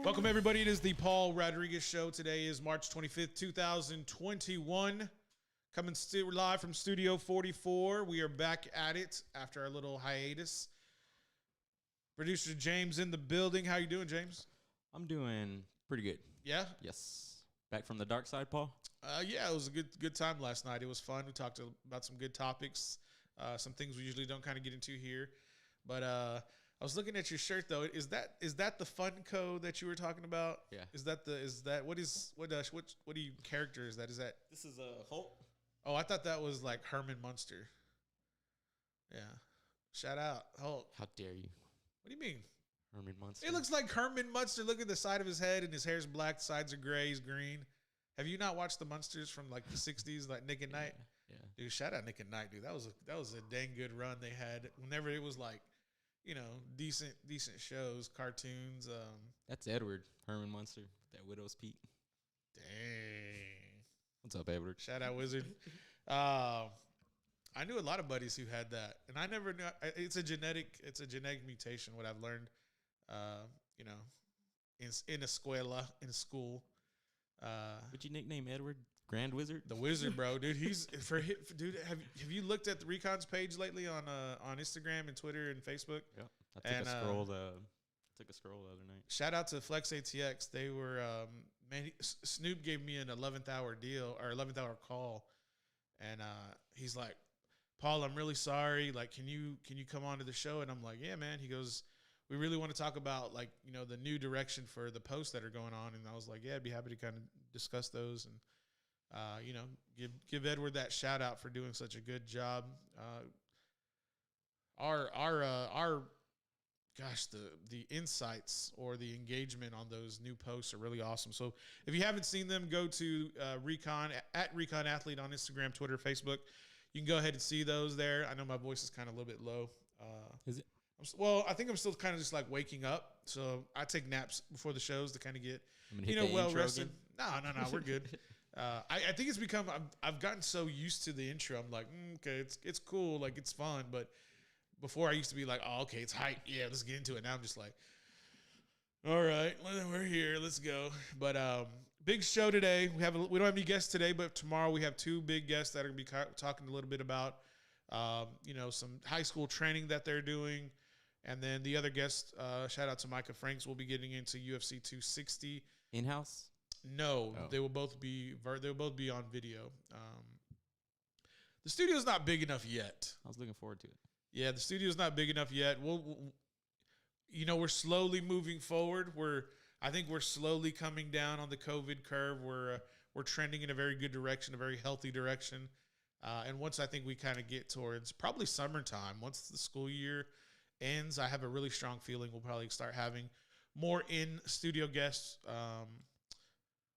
Welcome, everybody. It is the Paul Rodriguez Show. Today is March 25th, 2021. Coming live from Studio 44. We are back at it after our little hiatus. Producer James in the building. How you doing, James? I'm doing pretty good. Yeah? Yes. Back from the dark side, Paul? Yeah, it was a good time last night. It was fun. We talked about some good topics, some things we usually don't kind of get into here. But I was looking at your shirt though. Is that the Funko that you were talking about? Yeah. What character is that? Is that This is a Hulk. Oh, I thought that was like Herman Munster. Yeah. Shout out Hulk. How dare you? What do you mean? Herman Munster. It looks like Herman Munster. Look at the side of his head, and his hair's black. The sides are gray. He's green. Have you not watched the Munsters from like the '60s, like Nick at Night? Yeah. Dude, shout out Nick at Night, dude. That was a dang good run they had. Whenever it was like, decent shows, cartoons. That's Edward Herman Munster. That widow's peak. Dang. What's up, Edward? Shout out Wizard. I knew a lot of buddies who had that, and I never knew. It's a genetic mutation. What I've learned, in school. Would you nickname Edward Grand Wizard? The Wizard, bro, dude. Dude. Have you looked at the Recon's page lately on Instagram and Twitter and Facebook? Yeah, I took a scroll. Took a scroll the other night. Shout out to Flex ATX. They were Snoop gave me an 11th hour deal or 11th hour call, and he's like, Paul, I'm really sorry. Like, can you come on to the show? And I'm like, yeah, man. He goes, we really want to talk about like, the new direction for the posts that are going on. And I was like, yeah, I'd be happy to kind of discuss those and, give Edward that shout out for doing such a good job. The insights or the engagement on those new posts are really awesome. So if you haven't seen them, go to Recon at Recon Athlete on Instagram, Twitter, Facebook. You can go ahead and see those there. I know my voice is kind of a little bit low. Is it? Well, I think I'm still kind of just like waking up. So I take naps before the shows to kind of get, well rested. No, we're good. I think it's become, I've gotten so used to the intro. I'm like, okay, it's cool. Like, it's fun. But before I used to be like, oh, okay, it's hype. Yeah, let's get into it. Now I'm just like, all right, we're here. Let's go. But big show today. We don't have any guests today, but tomorrow we have two big guests that are going to be talking a little bit about, some high school training that they're doing. And then the other guest, shout out to Micah Franks, will be getting into UFC 260. In-house? No, They will both be on video. The studio's not big enough yet. I was looking forward to it. Yeah, the studio's not big enough yet. We're slowly moving forward. I think we're slowly coming down on the COVID curve. We're trending in a very good direction, a very healthy direction. And once I think we kind of get towards probably summertime, once the school year ends, I have a really strong feeling we'll probably start having more in-studio guests.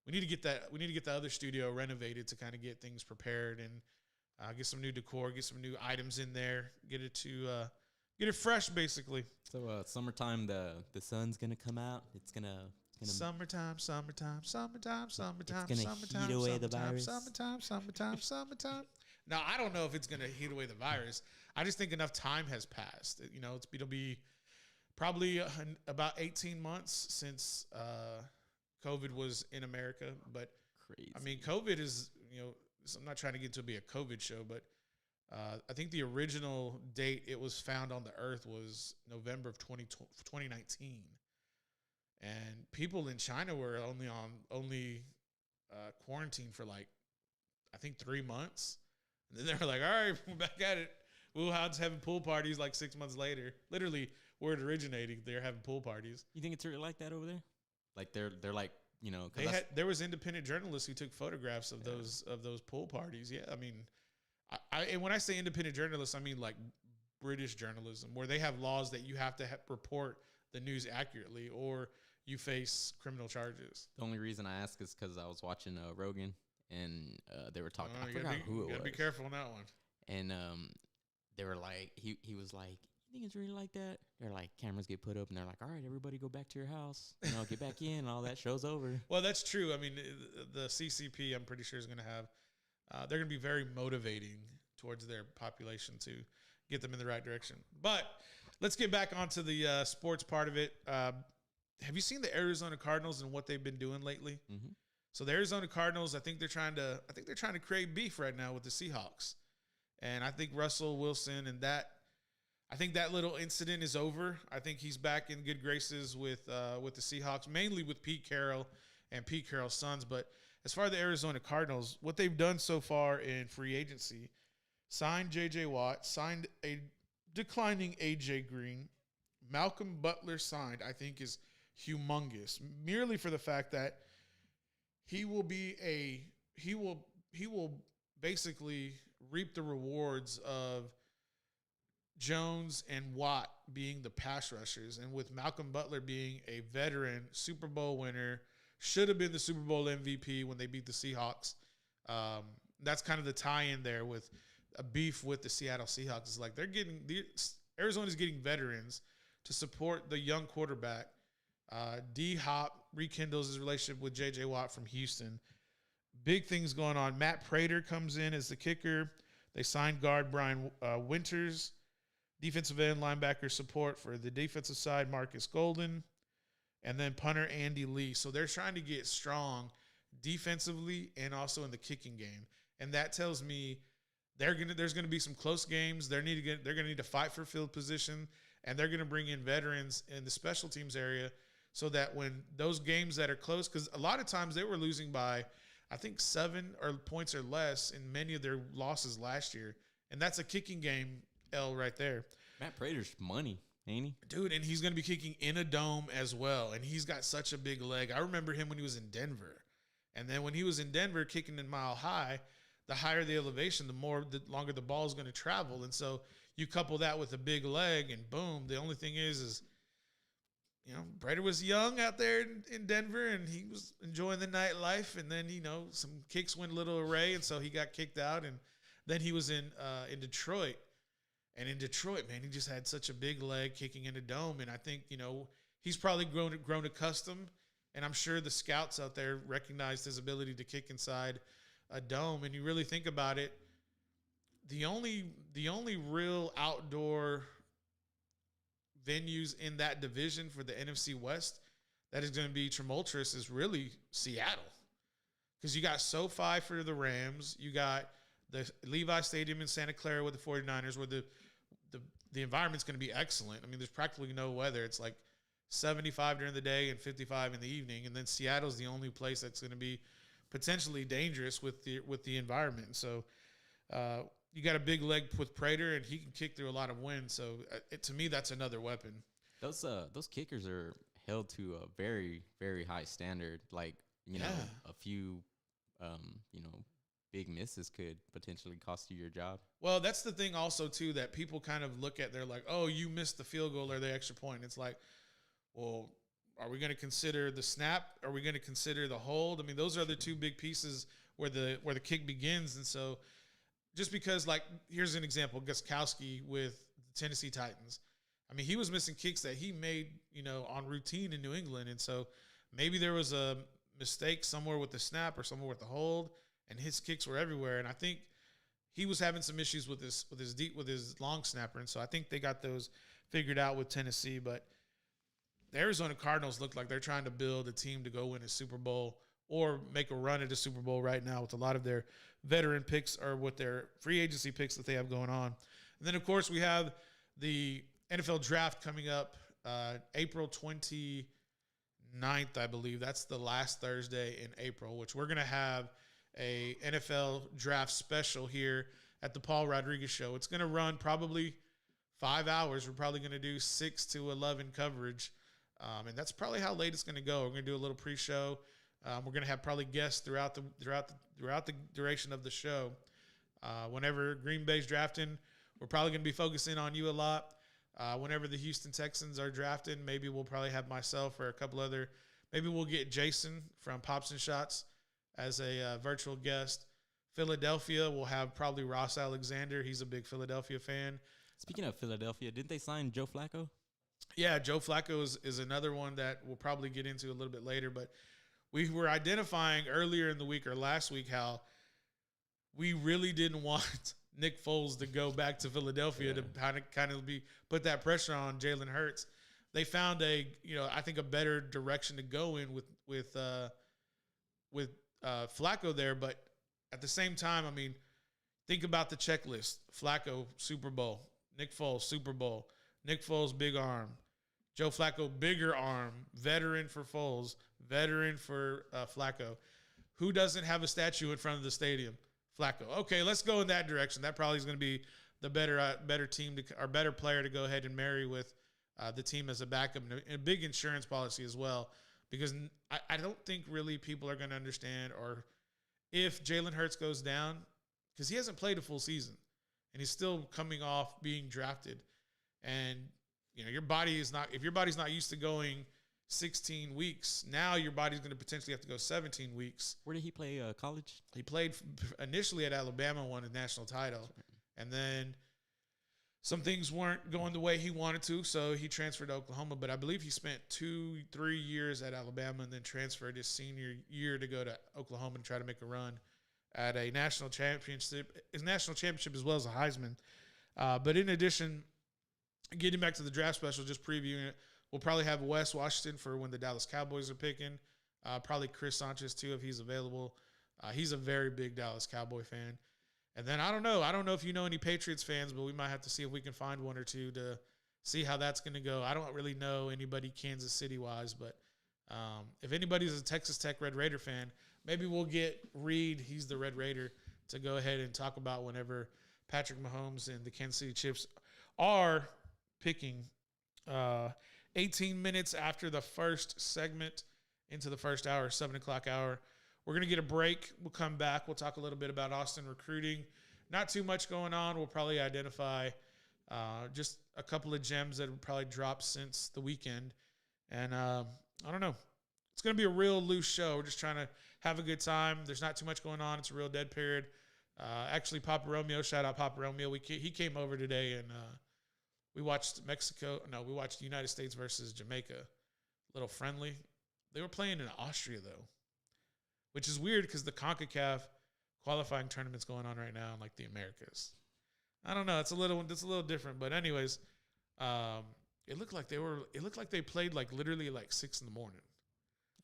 We need to get the other studio renovated to kind of get things prepared and get some new decor, get some new items in there, get it fresh, basically. So summertime, the sun's gonna come out. It's gonna summertime. It's gonna heat away the virus. Summertime. Now, I don't know if it's gonna heat away the virus. I just think enough time has passed. It'll be probably about 18 months since COVID was in America. But crazy. I mean, COVID is, I'm not trying to get to be a COVID show, but I think the original date it was found on the earth was November of 2019. And people in China were only quarantined for like, I think 3 months. And then they were like, all right, we're back at it. Wuhan's having pool parties like 6 months later. Literally, where it originated, they're having pool parties. You think it's really like that over there? Like they're like, there was independent journalists who took photographs of those pool parties. Yeah, I mean, and when I say independent journalists, I mean like British journalism, where they have laws that you have to report the news accurately, or you face criminal charges. The only reason I ask is because I was watching Rogan, and they were talking. I forgot who it was. You gotta be careful on that one. And they were like, he was like, you think it's really like that? They're like, cameras get put up, and they're like, all right, everybody go back to your house. Get back in, and all that show's over. Well, that's true. I mean, the CCP, I'm pretty sure, is going to have, they're going to be very motivating towards their population to get them in the right direction. But let's get back onto the sports part of it. have you seen the Arizona Cardinals and what they've been doing lately? Mm-hmm. So the Arizona Cardinals, I think they're trying to create beef right now with the Seahawks. And I think Russell Wilson and I think that little incident is over. I think he's back in good graces with the Seahawks, mainly with Pete Carroll and Pete Carroll's sons. But as far as the Arizona Cardinals, what they've done so far in free agency, signed J.J. Watt, signed a declining A.J. Green, Malcolm Butler signed, I think is humongous, merely for the fact that he will basically reap the rewards of Jones and Watt being the pass rushers, and with Malcolm Butler being a veteran Super Bowl winner, should have been the Super Bowl MVP when they beat the Seahawks. That's kind of the tie-in there with a beef with the Seattle Seahawks. It's like Arizona's getting veterans to support the young quarterback. D-Hop rekindles his relationship with J.J. Watt from Houston. Big things going on. Matt Prater comes in as the kicker. They signed guard Brian Winters. Defensive end linebacker support for the defensive side, Marcus Golden. And then punter Andy Lee. So they're trying to get strong defensively and also in the kicking game. And that tells me there's going to be some close games. They're going to need to fight for field position, and they're going to bring in veterans in the special teams area so that when those games that are close, because a lot of times they were losing by, I think, 7 points or less in many of their losses last year. And that's a kicking game L right there. Matt Prater's money, ain't he? Dude, and he's going to be kicking in a dome as well. And he's got such a big leg. I remember him when he was in Denver. And then when he was in Denver kicking in Mile High, the higher the elevation, the longer the ball is going to travel. And so you couple that with a big leg, and boom, the only thing is Prater was young out there in Denver, and he was enjoying the nightlife. And then, some kicks went a little array, and so he got kicked out. And then he was in Detroit. And in Detroit, man, he just had such a big leg kicking in a dome. And I think, he's probably grown accustomed. And I'm sure the scouts out there recognized his ability to kick inside a dome. And you really think about it, the only real outdoor venues in that division for the NFC West that is going to be tumultuous is really Seattle. Because you got SoFi for the Rams. You got the Levi Stadium in Santa Clara with the 49ers, where the environment's going to be excellent. I mean, there's practically no weather. It's like 75 during the day and 55 in the evening. And then Seattle's the only place that's going to be potentially dangerous with the environment. So you got a big leg with Prater, and he can kick through a lot of wind. So to me, that's another weapon. Those kickers are held to a very, very high standard. Like, a few, big misses could potentially cost you your job. Well, that's the thing also, too, that people kind of look at. They're like, oh, you missed the field goal or the extra point. It's like, well, are we going to consider the snap? Are we going to consider the hold? I mean, those are the two big pieces where the kick begins. And so just because, like, here's an example, Gostkowski with the Tennessee Titans. I mean, he was missing kicks that he made, on routine in New England. And so maybe there was a mistake somewhere with the snap or somewhere with the hold, and his kicks were everywhere. And I think he was having some issues with his long snapper. And so I think they got those figured out with Tennessee. But the Arizona Cardinals look like they're trying to build a team to go win a Super Bowl or make a run at a Super Bowl right now with a lot of their veteran picks or with their free agency picks that they have going on. And then, of course, we have the NFL draft coming up April 29th, I believe. That's the last Thursday in April, which we're going to have a NFL draft special here at the Paul Rodriguez Show. It's going to run probably 5 hours. We're probably going to do 6 to 11 coverage. And that's probably how late it's going to go. We're going to do a little pre-show. We're going to have probably guests throughout the duration of the show. Whenever Green Bay's drafting, we're probably going to be focusing on you a lot. Whenever the Houston Texans are drafting, maybe we'll probably have myself or a couple other. Maybe we'll get Jason from Pops and Shots as a virtual guest. Philadelphia, we'll have probably Ross Alexander. He's a big Philadelphia fan. Speaking of Philadelphia, didn't they sign Joe Flacco? Yeah, Joe Flacco is another one that we'll probably get into a little bit later. But we were identifying earlier in the week or last week how we really didn't want Nick Foles to go back to Philadelphia to kind of put that pressure on Jalen Hurts. they found I think a better direction to go in with Flacco there. But at the same time, I mean, think about the checklist: Flacco, Super Bowl; Nick Foles, Super Bowl; Nick Foles, big arm; Joe Flacco, bigger arm; veteran for Foles, veteran for Flacco. Who doesn't have a statue in front of the stadium? Flacco. Okay, let's go in that direction. That probably is going to be the better team or better player to go ahead and marry with the team as a backup, and a big insurance policy as well. Because I don't think really people are going to understand, or if Jalen Hurts goes down, because he hasn't played a full season, and he's still coming off being drafted, and your body is not. If your body's not used to going 16 weeks. Now your body's going to potentially have to go 17 weeks. Where did he play college? He played initially at Alabama, won a national title. And then some things weren't going the way he wanted to, so he transferred to Oklahoma. But I believe he spent 2-3 years at Alabama and then transferred his senior year to go to Oklahoma and try to make a run at a national championship. His national championship as well as a Heisman. But in addition, getting back to the draft special, just previewing it, we'll probably have Wes Washington for when the Dallas Cowboys are picking. Probably Chris Sanchez, too, if he's available. He's a very big Dallas Cowboy fan. And then I don't know if you know any Patriots fans, but we might have to see if we can find one or two to see how that's going to go. I don't really know anybody Kansas City-wise, but if anybody's a Texas Tech Red Raider fan, maybe we'll get Reed, he's the Red Raider, to go ahead and talk about whenever Patrick Mahomes and the Kansas City Chiefs are picking 18 minutes after the first segment into the first hour, 7 o'clock hour. We're going to get a break. We'll come back. We'll talk a little bit about Austin recruiting. Not too much going on. We'll probably identify just a couple of gems that have probably dropped since the weekend. And I don't know. It's going to be a real loose show. We're just trying to have a good time. There's not too much going on. It's a real dead period. Actually, Papa Romeo, shout out Papa Romeo. He came over today and we watched we watched the United States versus Jamaica. Little friendly. They were playing in Austria, though, which is weird because the CONCACAF qualifying tournament's going on right now in, like, the Americas. I don't know. It's a little different. But anyways, it looked like they played, like, literally, like, 6 in the morning.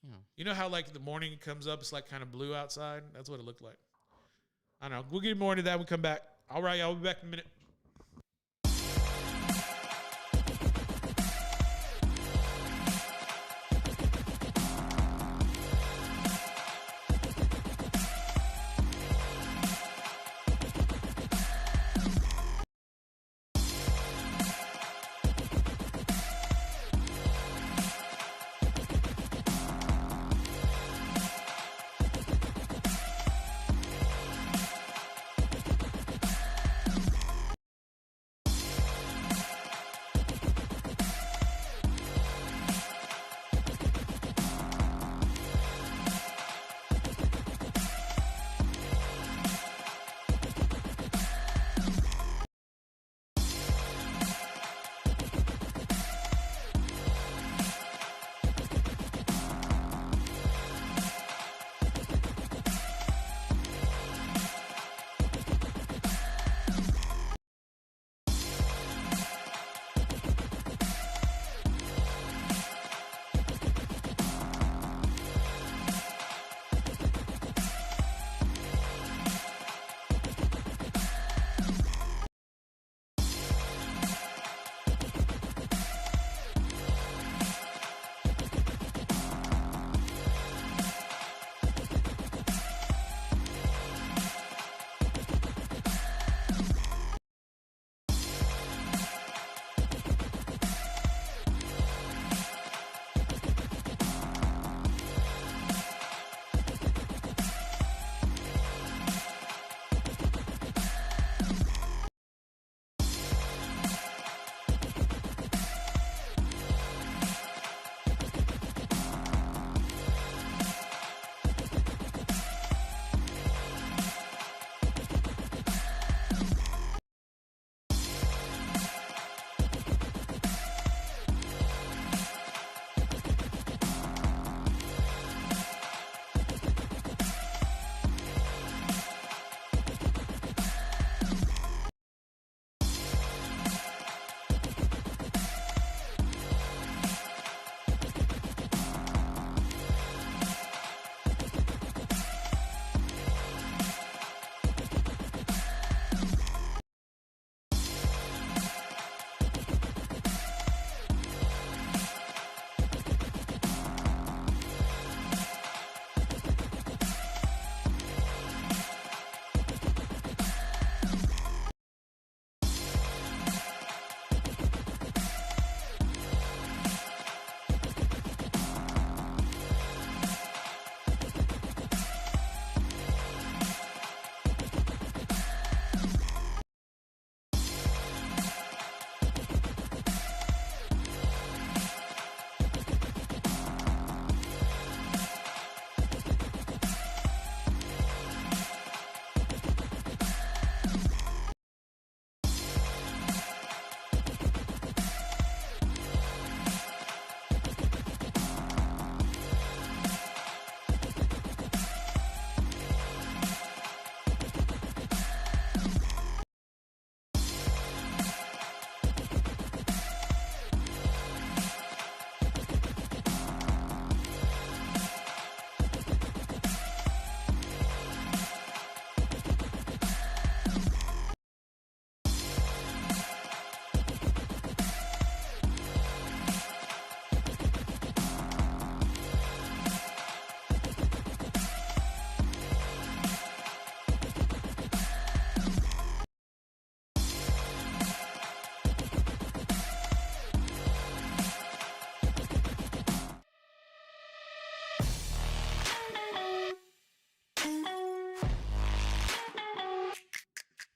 Yeah. You know how, like, the morning comes up, it's, like, kind of blue outside? That's what it looked like. I don't know. We'll get more into that when we come back. All right, y'all. We'll be back in a minute.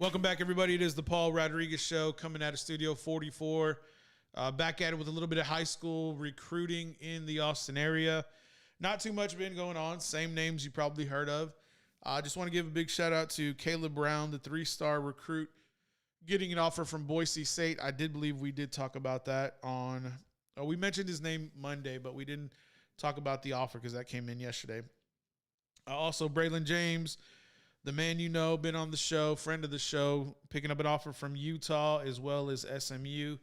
Welcome back, everybody. It is the Paul Rodriguez Show coming out of Studio 44. Back at it with a little bit of high school recruiting in the Austin area. Not too much been going on. Same names you probably heard of. I just want to give a big shout out to Caleb Brown, the 3-star recruit, getting an offer from Boise State. I did believe we did talk about that on we mentioned his name Monday, but we didn't talk about the offer because that came in yesterday. Also, Braylon James, the man you know, been on the show, friend of the show, picking up an offer from Utah as well as SMU.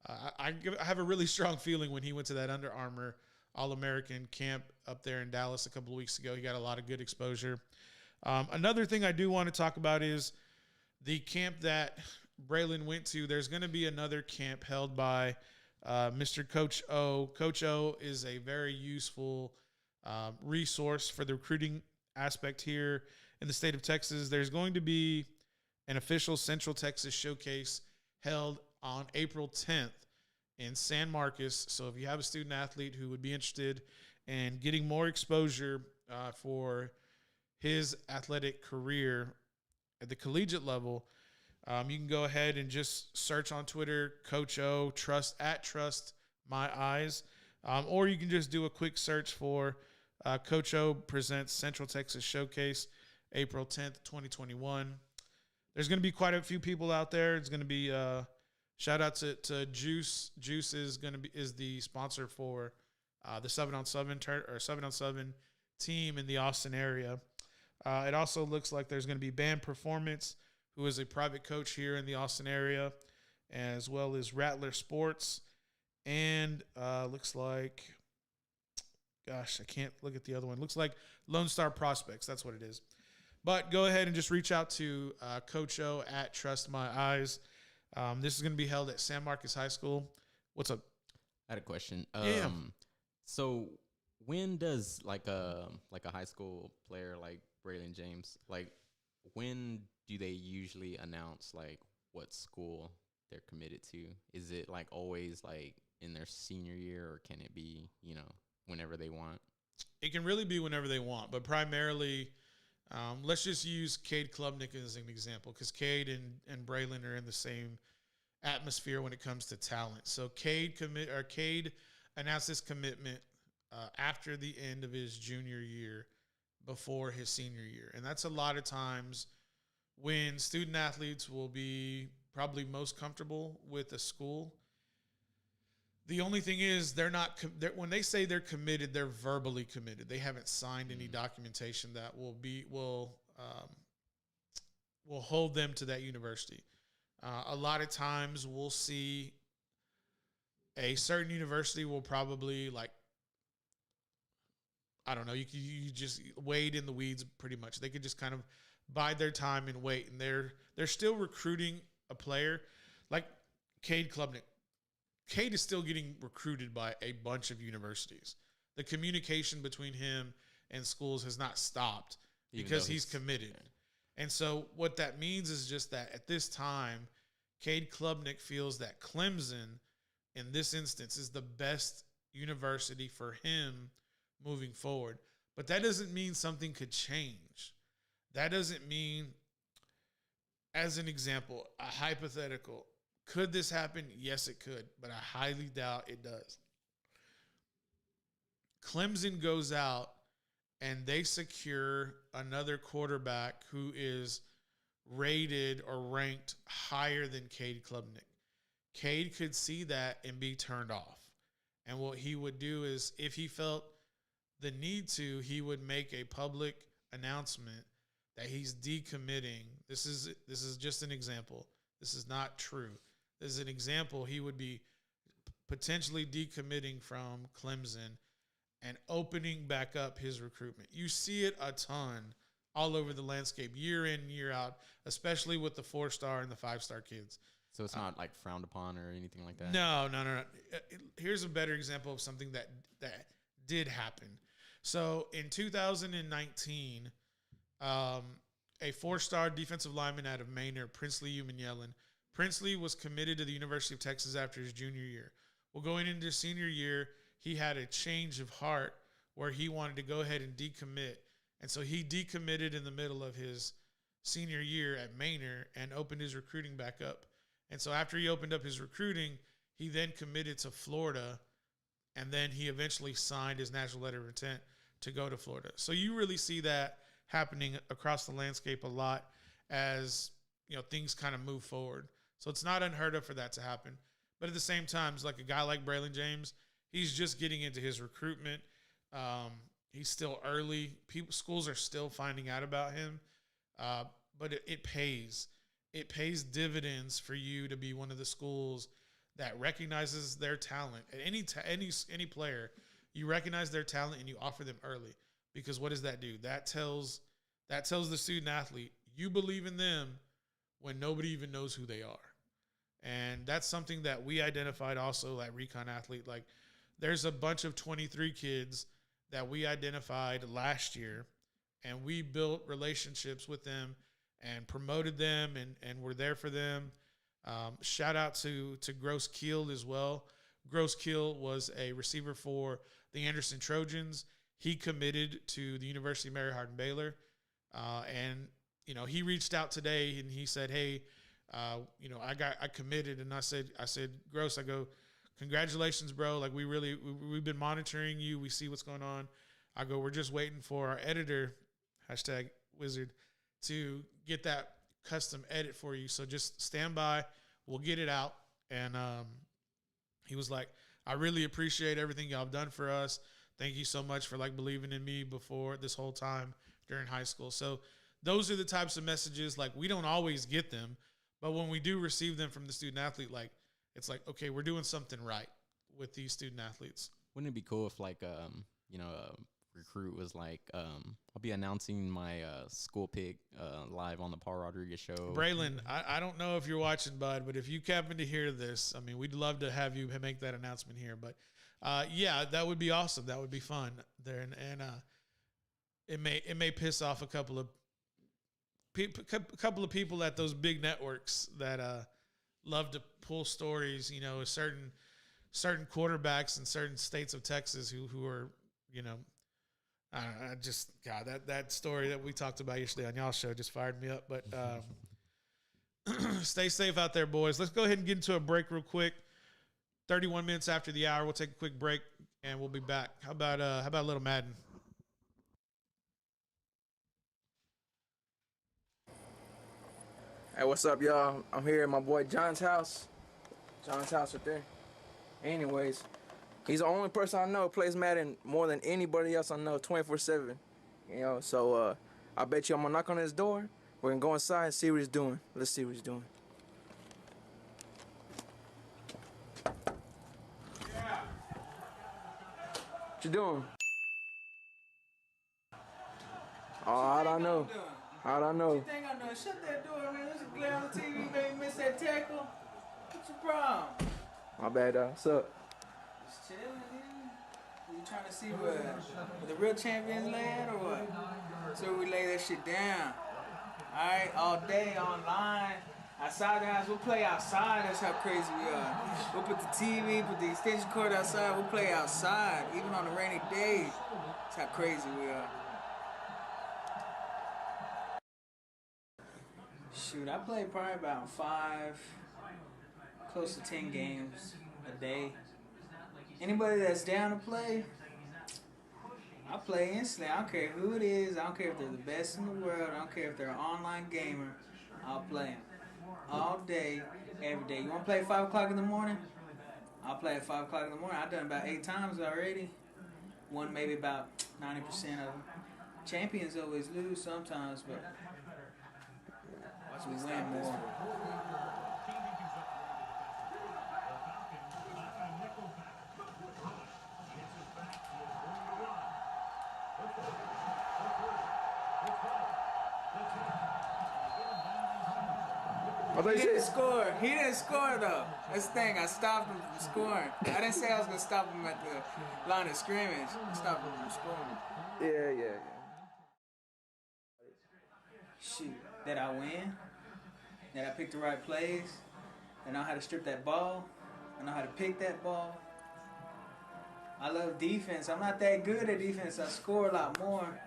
I have a really strong feeling when he went to that Under Armour All-American camp up there in Dallas a couple of weeks ago. He got a lot of good exposure. Another thing I do want to talk about is the camp that Braylon went to. There's going to be another camp held by Mr. Coach O. Coach O is a very useful resource for the recruiting aspect here in the state of Texas. There's going to be an official Central Texas showcase held on April 10th in San Marcos. So if you have a student athlete who would be interested in getting more exposure for his athletic career at the collegiate level, you can go ahead and just search on Twitter, Coach O, Trust My Eyes, or you can just do a quick search for Coach O presents Central Texas Showcase, April 10th, 2021. There's going to be quite a few people out there. It's going to be shout out to Juice. Juice is the sponsor for the 7-on-7 team in the Austin area. It also looks like there's going to be Band Performance, who is a private coach here in the Austin area, as well as Rattler Sports, and looks like, gosh, I can't look at the other one. Looks like Lone Star Prospects. That's what it is. But go ahead and just reach out to Coach O at Trust My Eyes. This is going to be held at San Marcos High School. What's up? I had a question. Yeah. So when does like a high school player like Braylon James, like when do they usually announce like what school they're committed to? Is it like always like in their senior year, or can it be, whenever they want? It can really be whenever they want, but primarily let's just use Cade Klubnik as an example, because Cade and Braylon are in the same atmosphere when it comes to talent. So Cade announced his commitment after the end of his junior year, before his senior year. And that's a lot of times when student athletes will be probably most comfortable with a school. The only thing is when they say they're committed, they're verbally committed. They haven't signed any documentation that will hold them to that university. A lot of times we'll see a certain university will probably I don't know, you just wade in the weeds pretty much. They could just kind of bide their time and wait, and they're still recruiting a player like Cade Klubnik. Cade is still getting recruited by a bunch of universities. The communication between him and schools has not stopped because he's committed. Yeah. And so what that means is just that at this time, Cade Klubnik feels that Clemson, in this instance, is the best university for him moving forward. But that doesn't mean something could change. That doesn't mean, as an example, a hypothetical, could this happen? Yes, it could, but I highly doubt it does. Clemson goes out and they secure another quarterback who is rated or ranked higher than Cade Klubnik. Cade could see that and be turned off. And what he would do is, if he felt the need to, he would make a public announcement that he's decommitting. This is just an example. This is not true. This is an example. He would be potentially decommitting from Clemson and opening back up his recruitment. You see it a ton all over the landscape, year in, year out, especially with the 4-star and the 5-star kids. So it's not like frowned upon or anything like that? No. Here's a better example of something that did happen. So in 2019, a 4-star defensive lineman out of Manor, Princely Umanyalan. Princely was committed to the University of Texas after his junior year. Well, going into his senior year, he had a change of heart where he wanted to go ahead and decommit. And so he decommitted in the middle of his senior year at Manor and opened his recruiting back up. And so after he opened up his recruiting, he then committed to Florida, and then he eventually signed his national letter of intent to go to Florida. So you really see that happening across the landscape a lot as, things kind of move forward. So it's not unheard of for that to happen. But at the same time, it's like a guy like Braylon James, he's just getting into his recruitment. He's still early. Schools are still finding out about him. But it pays. It pays dividends for you to be one of the schools that recognizes their talent. At any player, you recognize their talent and you offer them early. Because what does that do? That tells the student athlete, you believe in them when nobody even knows who they are. And that's something that we identified also at Recon Athlete. Like, there's a bunch of 23 kids that we identified last year, and we built relationships with them and promoted them and were there for them. Shout out to Gross Keel as well. Gross Keel was a receiver for the Anderson Trojans. He committed to the University of Mary Hardin-Baylor. And he reached out today and he said, hey, I committed. And I said, Gross, I go, congratulations, bro. Like, we've been monitoring you. We see what's going on. I go, we're just waiting for our editor, #Wizard, to get that custom edit for you. So just stand by. We'll get it out. And he was like, I really appreciate everything y'all have done for us. Thank you so much for believing in me before this whole time during high school. So those are the types of messages. We don't always get them, but when we do receive them from the student athlete, it's like, okay, we're doing something right with these student athletes. Wouldn't it be cool if a recruit was I'll be announcing my school pick live on the Paul Rodriguez show. Braylon, I don't know if you're watching, bud, but if you happen to hear this, I mean, we'd love to have you make that announcement here. But yeah, that would be awesome. That would be fun there, and it may piss off a couple of people at those big networks that love to pull stories. Certain quarterbacks in certain states of Texas who are God, that story that we talked about yesterday on y'all's show just fired me up. But stay safe out there, boys. Let's go ahead and get into a break real quick. 31 minutes after the hour, we'll take a quick break and we'll be back. How about a little Madden? Hey, what's up, y'all? I'm here at my boy John's house. John's house right there. Anyways, he's the only person I know who plays Madden more than anybody else I know, 24/7. So I bet you I'm gonna knock on his door. We're gonna go inside and see what he's doing. Let's see what he's doing. Yeah. What you doing? Oh, I don't know. I don't know. What you think I'm doing? Shut that door, man. There's a glare on the TV, baby. Miss that tackle. What's your problem? My bad, dog. What's up? Just chilling, man. You trying to see where the real champions lay at or what? So we lay that shit down. Alright, all day, online. Outside the house, we'll play outside. That's how crazy we are. We'll put the TV, put the extension cord outside. We'll play outside, even on a rainy day. That's how crazy we are. Shoot, I play probably about 5, close to 10 games a day. Anybody that's down to play, I play instantly. I don't care who it is. I don't care if they're the best in the world. I don't care if they're an online gamer. I'll play them all day, every day. You want to play at 5 o'clock in the morning? I'll play at 5 o'clock in the morning. I've done it about 8 times already. Won maybe about 90% of them. Champions always lose sometimes, but we win more. He didn't score. He didn't score though. That's the thing. I stopped him from scoring. I didn't say I was gonna stop him at the line of scrimmage. I stopped him from scoring. Yeah. Shoot. Did I win? Did I pick the right plays? I know how to strip that ball. I know how to pick that ball. I love defense. I'm not that good at defense. I score a lot more.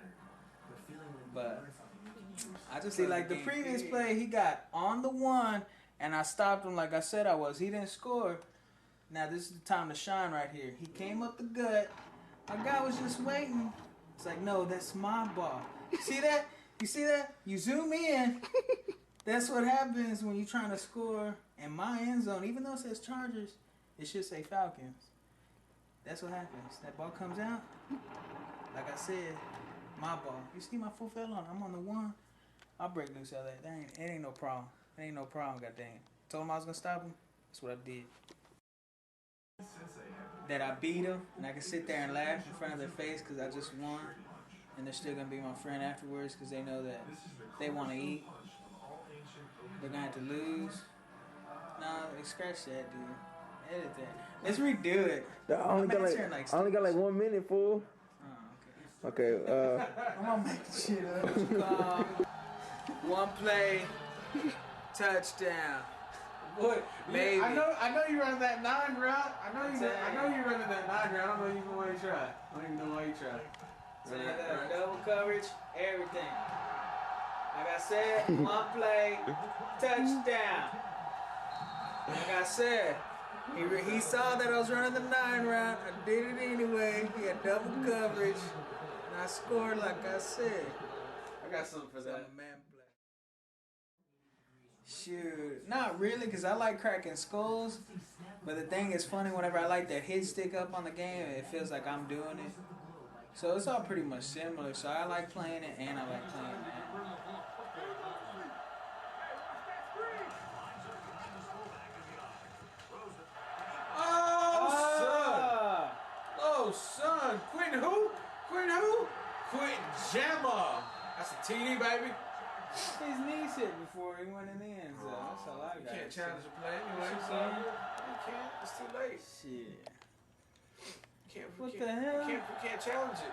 But I just see like the previous play, he got on the 1, and I stopped him like I said I was. He didn't score. Now this is the time to shine right here. He came up the gut. My guy was just waiting. It's like, no, that's my ball. See that? You see that? You zoom in. That's what happens when you're trying to score in my end zone. Even though it says Chargers, it should say Falcons. That's what happens. That ball comes out. Like I said, my ball. You see my foot fell on. I'm on the 1. I'll break loose out of that. It ain't no problem. It ain't no problem, goddamn. Told him I was going to stop him. That's what I did. That I beat him, and I can sit there and laugh in front of their face because I just won. And they're still going to be my friend afterwards because they know that they want to eat. They're going to have to lose. No, scratch that, dude. Edit that. Let's redo it. I only got like 1 minute, fool. Oh, Okay. I'm gonna make shit up. What you call? One play, touchdown. Boy, Maybe. I know you run that 9 route. I know you running that 9 route. I don't know even why you try. I don't even know why you try. Double coverage, everything. Like I said, one play, touchdown. Like I said, he saw that I was running the 9 route. I did it anyway. He had double coverage, and I scored like I said. I got something for that. I'm a man play. Shoot, not really, because I like cracking skulls. But the thing is funny, whenever I like that hit stick up on the game, it feels like I'm doing it. So it's all pretty much similar. So I like playing it, and I like playing it. Oh, son. Quentin who? Quentin Jammer. That's a TD, baby. His knees hit before he went in the end zone. That's all I got. You can't challenge the play anyway. You can't. It's too late. Shit. What the hell? You can't challenge it.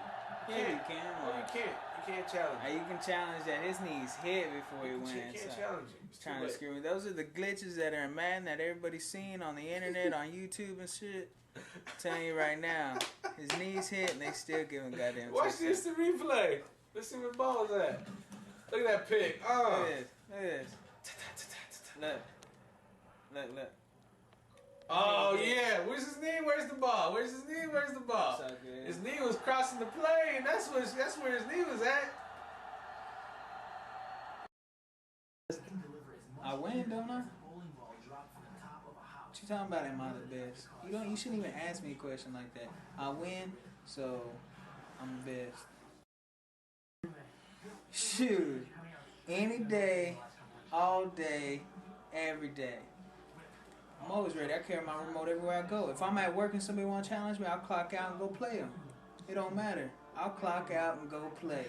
Yeah, you can. No, you can't. You can't challenge it. You can challenge that his knees hit before he went. You can't challenge it. It's trying to screw me. Those are the glitches that are in Madden that everybody's seen on the internet, on YouTube and shit. I'm telling you right now, his knees hit and they still giving goddamn. Watch this the replay. Let's see where the ball is at. Look at that pick. Look at this. Look. Oh yeah. Where's his knee? Where's the ball? His knee was crossing the play, and that's where his knee was at. I win, don't I? What you talking about? Am I the best? You shouldn't even ask me a question like that. I win, so I'm the best. Shoot. Any day, all day, every day. I'm always ready. I carry my remote everywhere I go. If I'm at work and somebody want to challenge me, I'll clock out and go play them. It don't matter. I'll clock out and go play.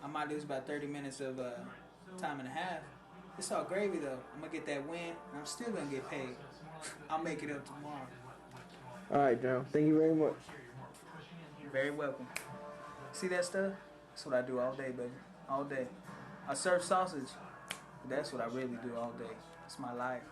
I might lose about 30 minutes of time and a half. It's all gravy, though. I'm going to get that win, and I'm still going to get paid. I'll make it up tomorrow. All right, John. Thank you very much. You're very welcome. See that stuff? That's what I do all day, baby. All day. I serve sausage. But that's what I really do all day. It's my life.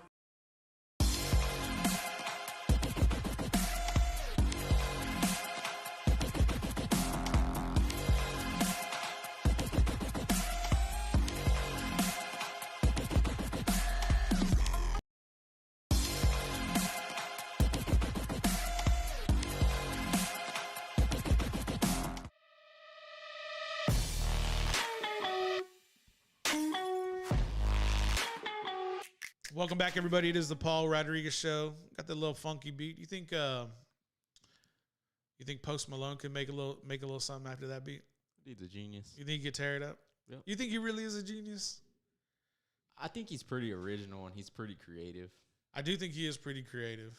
Welcome back, everybody. It is the Paul Rodriguez Show. Got the little funky beat. You think Post Malone could make a little something after that beat? He's a genius. You think he could tear it up? Yep. You think he really is a genius? I think he's pretty original and he's pretty creative. I do think he is pretty creative.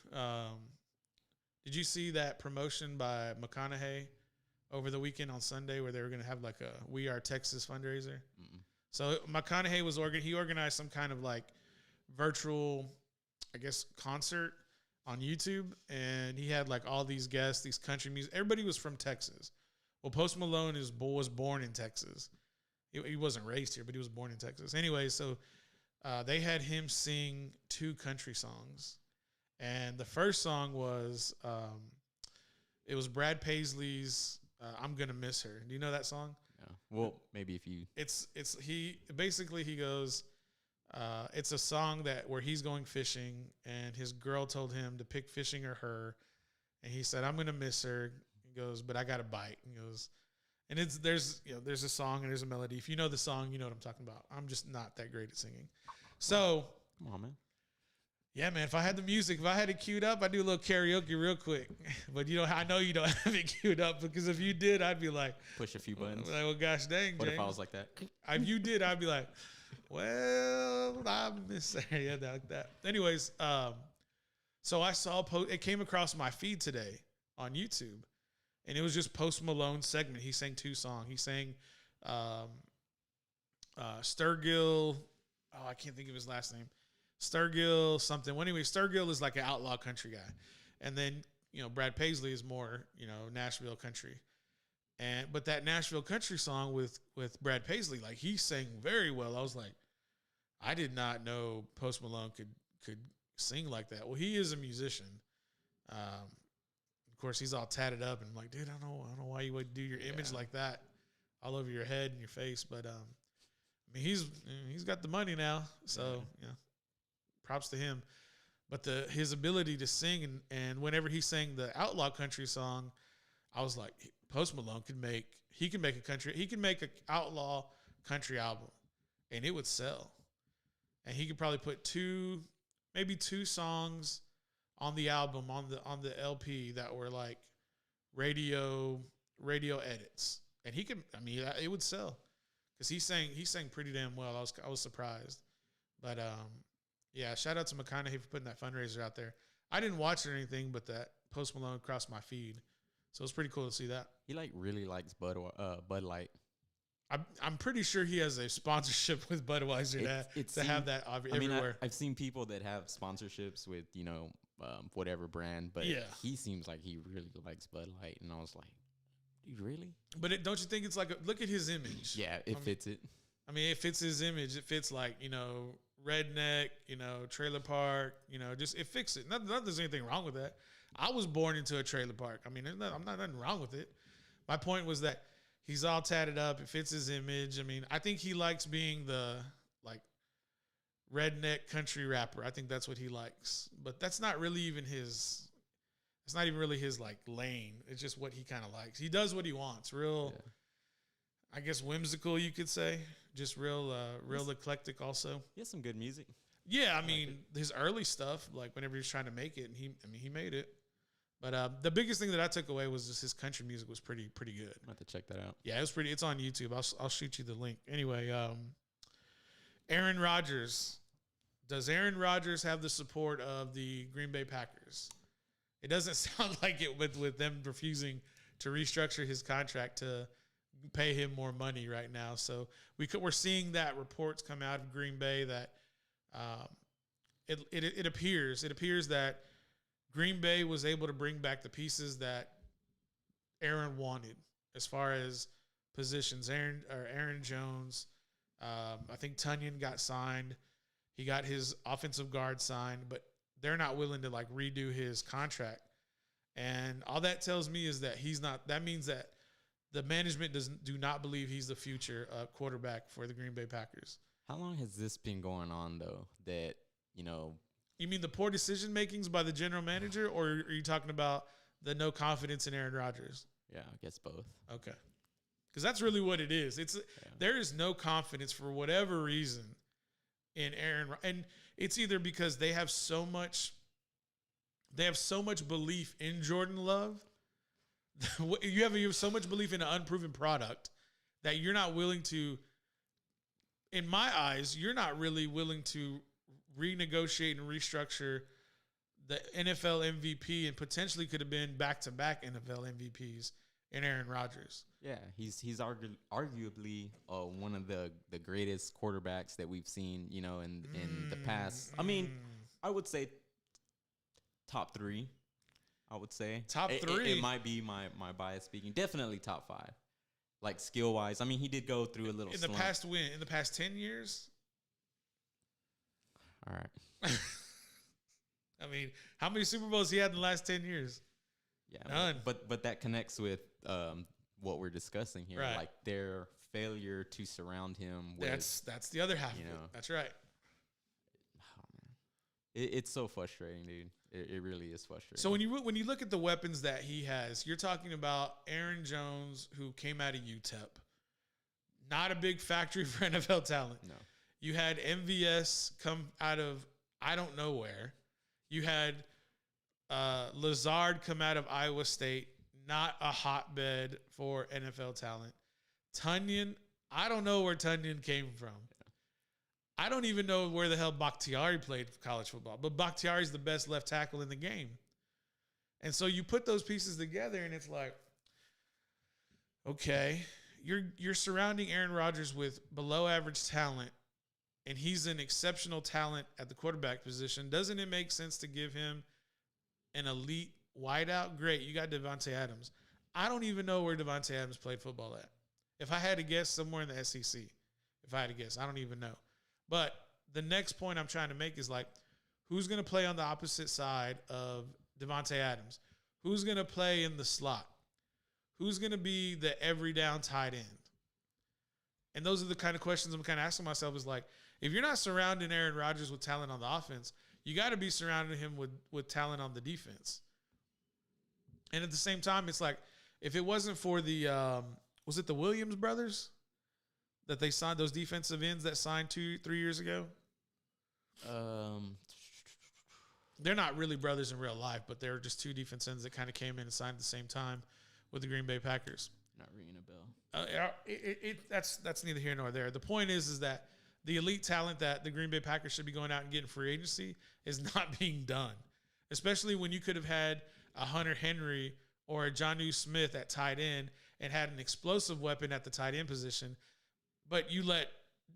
Did you see that promotion by McConaughey over the weekend on Sunday where they were going to have like a We Are Texas fundraiser? Mm-mm. So McConaughey he organized some kind of like virtual, I guess, concert on YouTube, and he had like all these guests, these country music. Everybody was from Texas. Well, Post Malone was born in Texas. He wasn't raised here, but he was born in Texas. Anyway, so they had him sing 2 country songs, and the first song was it was Brad Paisley's "I'm Gonna Miss Her." Do you know that song? Yeah. Well, maybe if you. He goes. It's a song where he's going fishing, and his girl told him to pick fishing or her, and he said, "I'm gonna miss her." He goes, "But I got a bite." He goes, and there's a song and there's a melody. If you know the song, you know what I'm talking about. I'm just not that great at singing. So Come on, man. yeah, man. If I had the music, if I had it queued up, I'd do a little karaoke real quick. But I know you don't have it queued up, because if you did, I'd be like, push a few buttons. Like, well, gosh dang, What James. if I was like that? If you did, I'd be like, well, I miss that. Yeah, like that. Anyways, so I saw it came across my feed today on YouTube, and it was just Post Malone's segment. He sang 2 songs. He sang Sturgill. Oh, I can't think of his last name. Sturgill something. Well, anyway, Sturgill is like an outlaw country guy. And then, Brad Paisley is more, Nashville country. But that Nashville country song with Brad Paisley, like, he sang very well. I was like, I did not know Post Malone could sing like that. Well, he is a musician. Of course, he's all tatted up, and I'm like, dude, I don't know why you would do your image like that all over your head and your face. But I mean, he's got the money now, so props to him. But his ability to sing, and whenever he sang the outlaw country song, I was like, Post Malone can make an outlaw country album, and it would sell. And he could probably put maybe two songs on the album, on the LP, that were like radio edits, and it would sell, because he sang pretty damn well. I was surprised. But shout out to McConaughey for putting that fundraiser out there. I didn't watch it or anything, but that Post Malone crossed my feed, so it's pretty cool to see that. He really likes Bud Light. I'm pretty sure he has a sponsorship with Budweiser to have that everywhere. I've seen people that have sponsorships with whatever brand, but he seems like he really likes Bud Light, and I was like, dude, really? But don't you think it's like look at his image? Yeah, it fits it. I mean, it fits his image. It fits like redneck, trailer park, just it fits it. Not there's anything wrong with that. I was born into a trailer park. I mean, I'm not nothing wrong with it. My point was that he's all tatted up. It fits his image. I mean, I think he likes being the redneck country rapper. I think that's what he likes. But that's not really even his. It's not even really his lane. It's just what he kind of likes. He does what he wants. I guess whimsical, you could say. Just real eclectic. Also, he has some good music. Yeah, I mean his early stuff, whenever he was trying to make it, and he made it. But the biggest thing that I took away was just his country music was pretty good. I have to check that out. Yeah, it was pretty. It's on YouTube. I'll shoot you the link. Anyway, Aaron Rodgers. Does Aaron Rodgers have the support of the Green Bay Packers? It doesn't sound like it with them refusing to restructure his contract to pay him more money right now. So we're seeing that reports come out of Green Bay that it appears that Green Bay was able to bring back the pieces that Aaron wanted as far as positions. Aaron Jones, I think Tunyon got signed. He got his offensive guard signed, but they're not willing to redo his contract. And all that tells me is that he's not. That means that the management do not believe he's the future quarterback for the Green Bay Packers. How long has this been going on though? That You mean the poor decision makings by the general manager, or are you talking about the no confidence in Aaron Rodgers? Yeah, I guess both. Okay, because that's really what it is. There is no confidence for whatever reason in Aaron, and it's either because they have so much belief in Jordan Love. You have so much belief in an unproven product that you're not willing to. In my eyes, you're not really willing to renegotiate and restructure the NFL MVP, and potentially could have been back-to-back NFL MVPs in Aaron Rodgers. Yeah, he's arguably one of the greatest quarterbacks that we've seen, in the past. I mean, I would say top 3. I would say top 3. It might be my bias speaking. Definitely top 5, skill wise. I mean, he did go through a little. In the past 10 years. All right. I mean, how many Super Bowls he had in the last 10 years? Yeah, none. But that connects with what we're discussing here. Right. Like their failure to surround him with. That's the other half of it. That's right. Oh, man. It's so frustrating, dude. It really is frustrating. So when you look at the weapons that he has, you're talking about Aaron Jones, who came out of UTEP. Not a big factory for NFL talent. No. You had MVS come out of I don't know where. You had Lazard come out of Iowa State, not a hotbed for NFL talent. Tunyon, I don't know where Tunyon came from. I don't even know where the hell Bakhtiari played college football, but Bakhtiari's the best left tackle in the game. And so you put those pieces together, and it's like, okay, you're surrounding Aaron Rodgers with below average talent, and he's an exceptional talent at the quarterback position. Doesn't it make sense to give him an elite wideout? Great, you got Devontae Adams. I don't even know where Devontae Adams played football at. If I had to guess, somewhere in the SEC. If I had to guess, I don't even know. But the next point I'm trying to make is like, who's going to play on the opposite side of Devontae Adams? Who's going to play in the slot? Who's going to be the every down tight end? And those are the kind of questions I'm kind of asking myself is like, if you're not surrounding Aaron Rodgers with talent on the offense, you got to be surrounding him with talent on the defense. And at the same time, it's like, if it wasn't for the, was it the Williams brothers that they signed, those defensive ends that signed 2-3 years ago? They're not really brothers in real life, but they're just two defense ends that kind of came in and signed at the same time with the GreenBay Packers. Not ringing a bell. That's neither here nor there. The point is that the elite talent that the Green Bay Packers should be going out and getting free agency is not being done, especially when you could have had a Hunter Henry or a Jonnu Smith at tight end and had an explosive weapon at the tight end position. But you let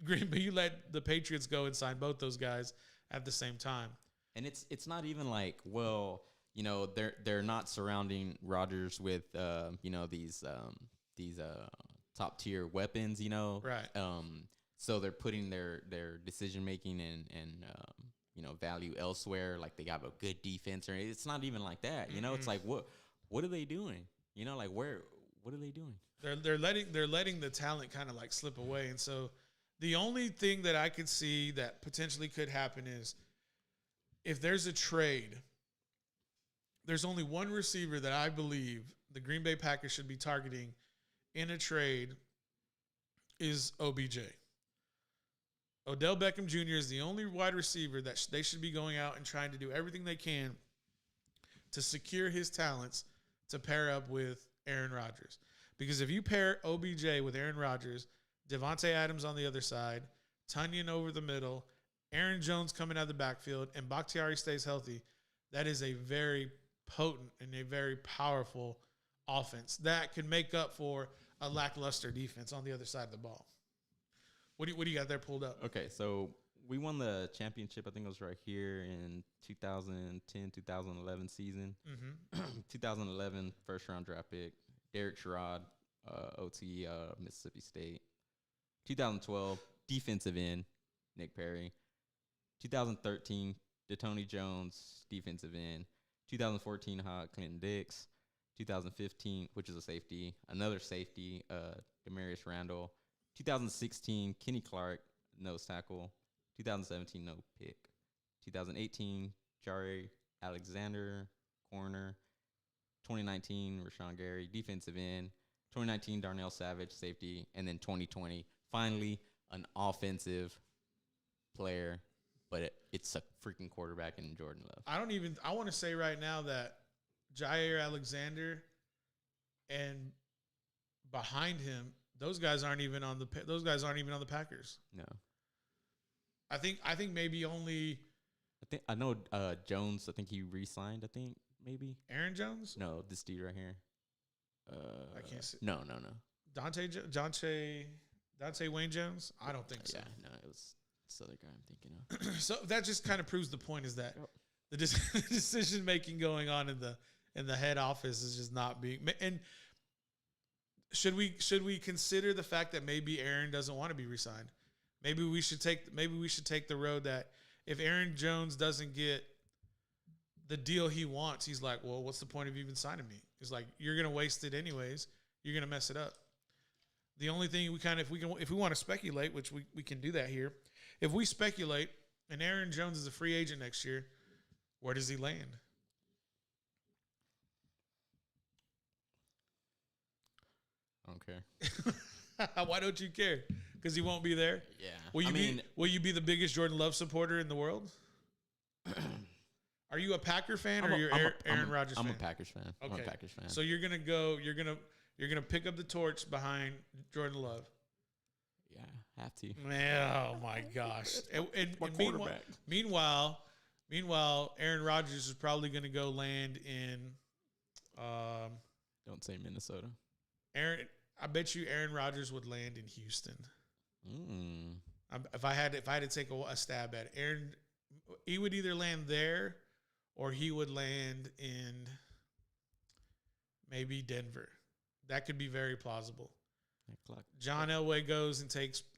the Patriots go and sign both those guys at the same time. And it's not even like, well, you know, they're not surrounding Rodgers with these top tier weapons, you know. Right. So they're putting their decision making and value elsewhere, like they have a good defense, or it's not even like that. You know, it's like what are they doing? You know, like what are they doing? They're letting the talent kind of like slip away. And so the only thing that I could see that potentially could happen is if there's a trade, there's only one receiver that I believe the Green Bay Packers should be targeting in a trade is OBJ. Odell Beckham Jr. is the only wide receiver that they should be going out and trying to do everything they can to secure his talents to pair up with Aaron Rodgers. Because if you pair OBJ with Aaron Rodgers, Devontae Adams on the other side, Tunyon over the middle, Aaron Jones coming out of the backfield, and Bakhtiari stays healthy, that is a very potent and a very powerful offense that can make up for a lackluster defense on the other side of the ball. What do you got there pulled up? Okay, so we won the championship, I think it was right here in 2010-2011 season. 2011 first-round draft pick, Derek Sherrod, OT, Mississippi State. 2012, defensive end, Nick Perry. 2013, DeTony Jones, defensive end. 2014, Clinton Dix. 2015, which is a safety, another safety, Demarius Randall. 2016, Kenny Clark, nose tackle. 2017, no pick. 2018, Jare Alexander, corner. 2019, Rashawn Gary, defensive end. 2019, Darnell Savage, safety. And then 2020, finally, an offensive player, but it's a freaking quarterback in Jordan Love. I want to say right now that Jair Alexander and behind him, those guys aren't even on the Packers. No. I think maybe only I know Jones, I think he re-signed, I think maybe. Aaron Jones? No, this dude right here. I can't see. No. Dante Wayne Jones? I don't think so. Yeah, no, it was this other guy I'm thinking of. So that just kind of proves the point is that the decision making going on in the head office is just not being. And should we consider the fact that maybe Aaron doesn't want to be re-signed? Maybe we should take the road that if Aaron Jones doesn't get the deal he wants, he's like, well, what's the point of even signing me? He's like, you're gonna waste it anyways. you're gonna mess it up. The only thing if we want to speculate, which we can do that here, if we speculate and Aaron Jones is a free agent next year, where does he land? I don't care. Why don't you care? Because he won't be there. Yeah. Will you be the biggest Jordan Love supporter in the world? Are you a Packer fan or you're Aaron Rodgers fan? I'm a Packers fan. Okay. I'm a Packers fan. So you're gonna pick up the torch behind Jordan Love. Yeah, have to. Man, oh my gosh. And quarterback. Meanwhile, Aaron Rodgers is probably gonna go land in Don't say Minnesota. I bet you Aaron Rodgers would land in Houston. If I had to take a stab at it, he would either land there or he would land in maybe Denver. That could be very plausible. John Elway goes and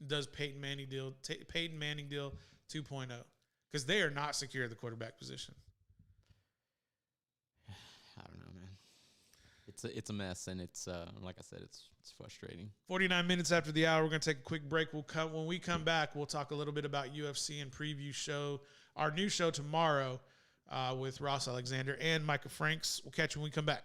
does Peyton Manning deal 2.0 because they are not secure at the quarterback position. I don't know, man. It's a mess, and it's like I said, it's frustrating. 49 minutes after the hour, we're going to take a quick break. When we come back, we'll talk a little bit about UFC and preview our new show tomorrow with Ross Alexander and Micah Franks. We'll catch you when we come back.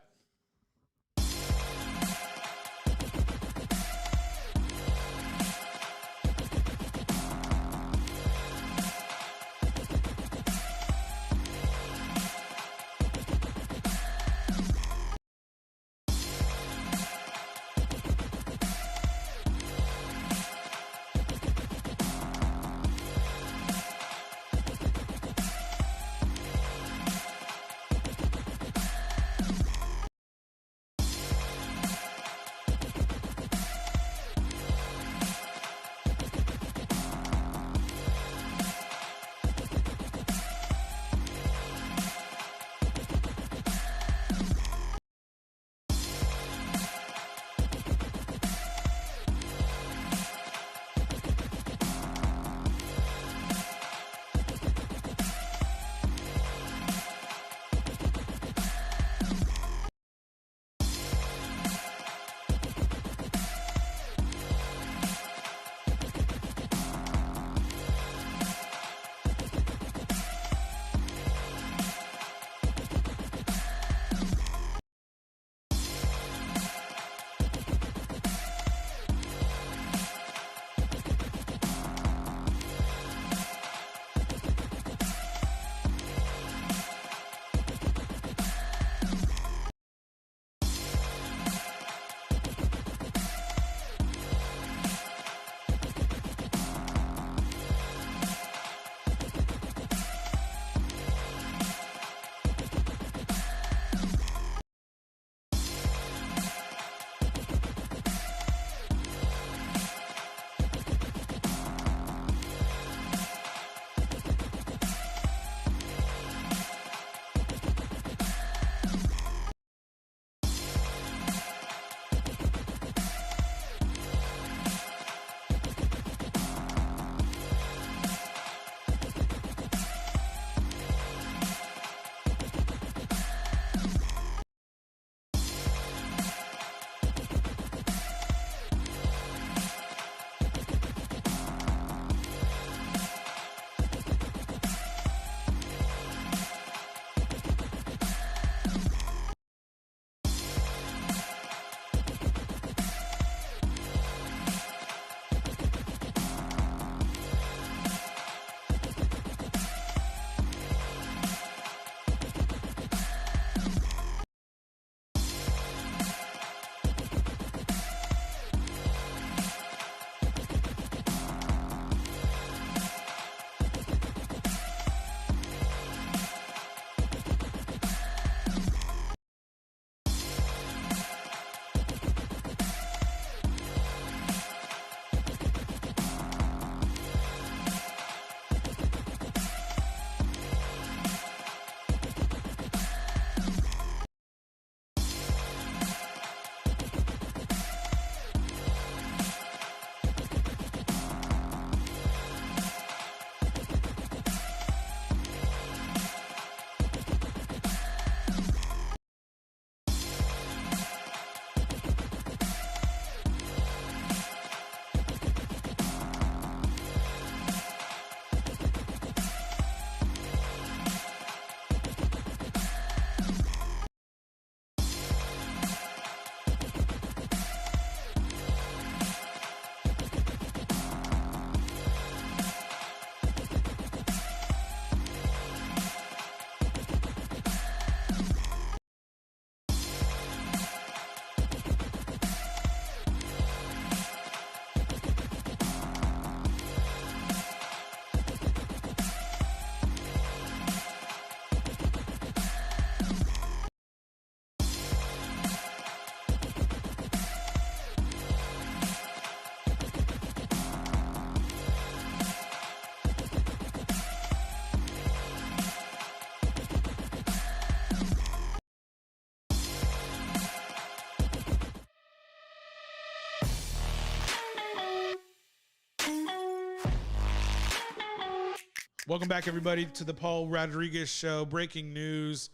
Welcome back, everybody, to the Paul Rodriguez Show. Breaking news.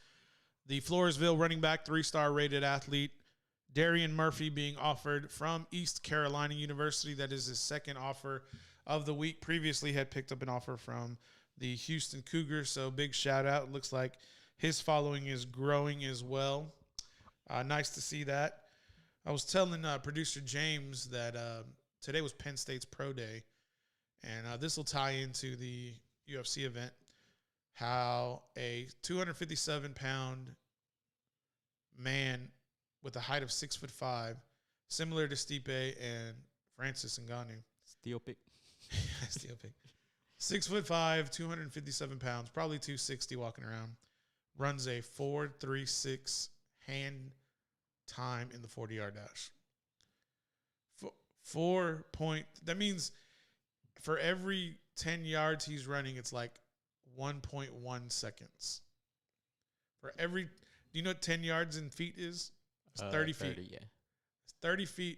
The Floresville running back, 3-star rated athlete, Darian Murphy, being offered from East Carolina University. That is his second offer of the week. Previously had picked up an offer from the Houston Cougars, so big shout out. Looks like his following is growing as well. Nice to see that. I was telling producer James that today was Penn State's Pro Day, and this will tie into the UFC event. How a 257-pound man with a height of 6'5", similar to Stipe and Francis Ngannou. Steel pick. Steel pick. 6'5", 257 pounds, probably 260 walking around. Runs a 4.36 hand time in the 40-yard dash. That means for every 10 yards he's running, it's like 1.1 seconds. For every, do you know what 10 yards in feet is? It's 30 feet. 30, yeah. It's 30 feet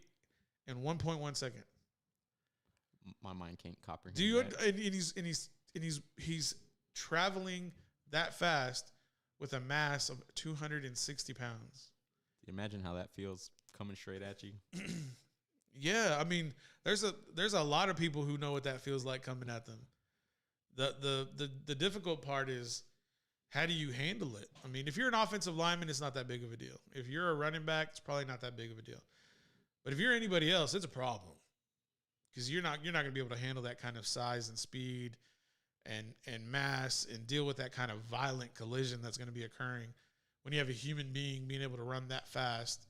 in 1.1 second. My mind can't comprehend. Do you? That. And he's traveling that fast with a mass of 260 pounds. Imagine how that feels coming straight at you. Yeah, I mean, there's a lot of people who know what that feels like coming at them. The difficult part is, how do you handle it? I mean, if you're an offensive lineman, it's not that big of a deal. If you're a running back, it's probably not that big of a deal. But if you're anybody else, it's a problem, because you're not going to be able to handle that kind of size and speed and mass and deal with that kind of violent collision that's going to be occurring when you have a human being being able to run that fast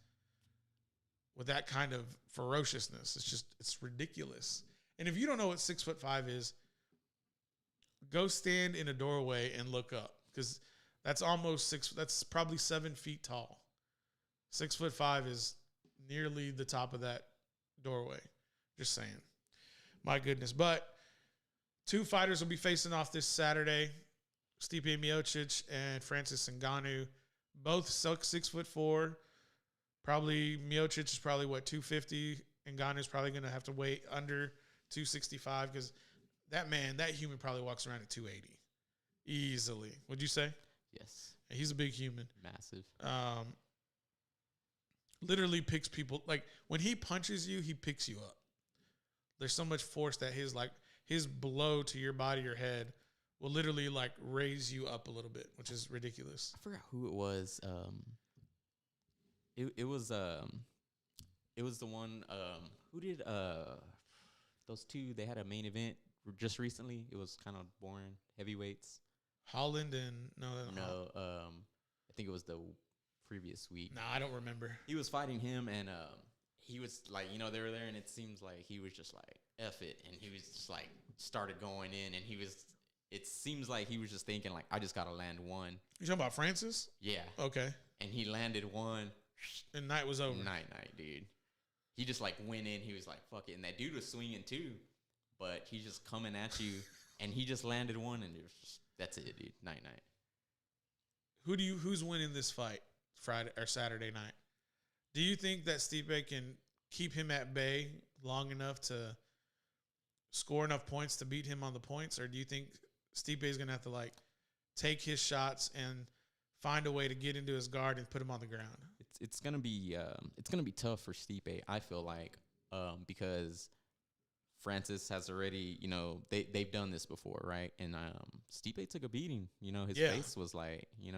with that kind of ferociousness. It's ridiculous. And if you don't know what 6'5" is, go stand in a doorway and look up, because that's that's probably 7 feet tall. 6'5" is nearly the top of that doorway. Just saying. My goodness. But two fighters will be facing off this Saturday. Stipe Miocic and Francis Ngannou. Both 6'4". Probably Miocic is probably 250. Ngannou is probably going to have to weigh under 265, because that human probably walks around at 280 easily. Would you say? Yes. He's a big human. Massive. Literally picks people. Like, when he punches you, he picks you up. There's so much force that his blow to your body or head will literally raise you up a little bit, which is ridiculous. I forgot who it was. It was the one who did those two. They had a main event just recently. It was kind of boring. Heavyweights. Holland and no. I think it was the previous week. No, I don't remember. He was fighting him, and he was they were there, and it seems like he was just like F it, and he was just started going in, and it seems like he was just thinking I just gotta land one. You talking about Francis? Yeah. Okay. And he landed one. And night was over. Night, dude. He just went in. He was like, fuck it. And that dude was swinging too, but he's just coming at you, and he just landed one, and it was just, that's it, dude. Night. Who's winning this fight Friday or Saturday night? Do you think that Stipe can keep him at bay long enough to score enough points to beat him on the points, or do you think Stipe is going to have to take his shots and find a way to get into his guard and put him on the ground? It's gonna be tough for Stipe, I feel like, because Francis has already, they've done this before, right? And Stipe took a beating. His face was you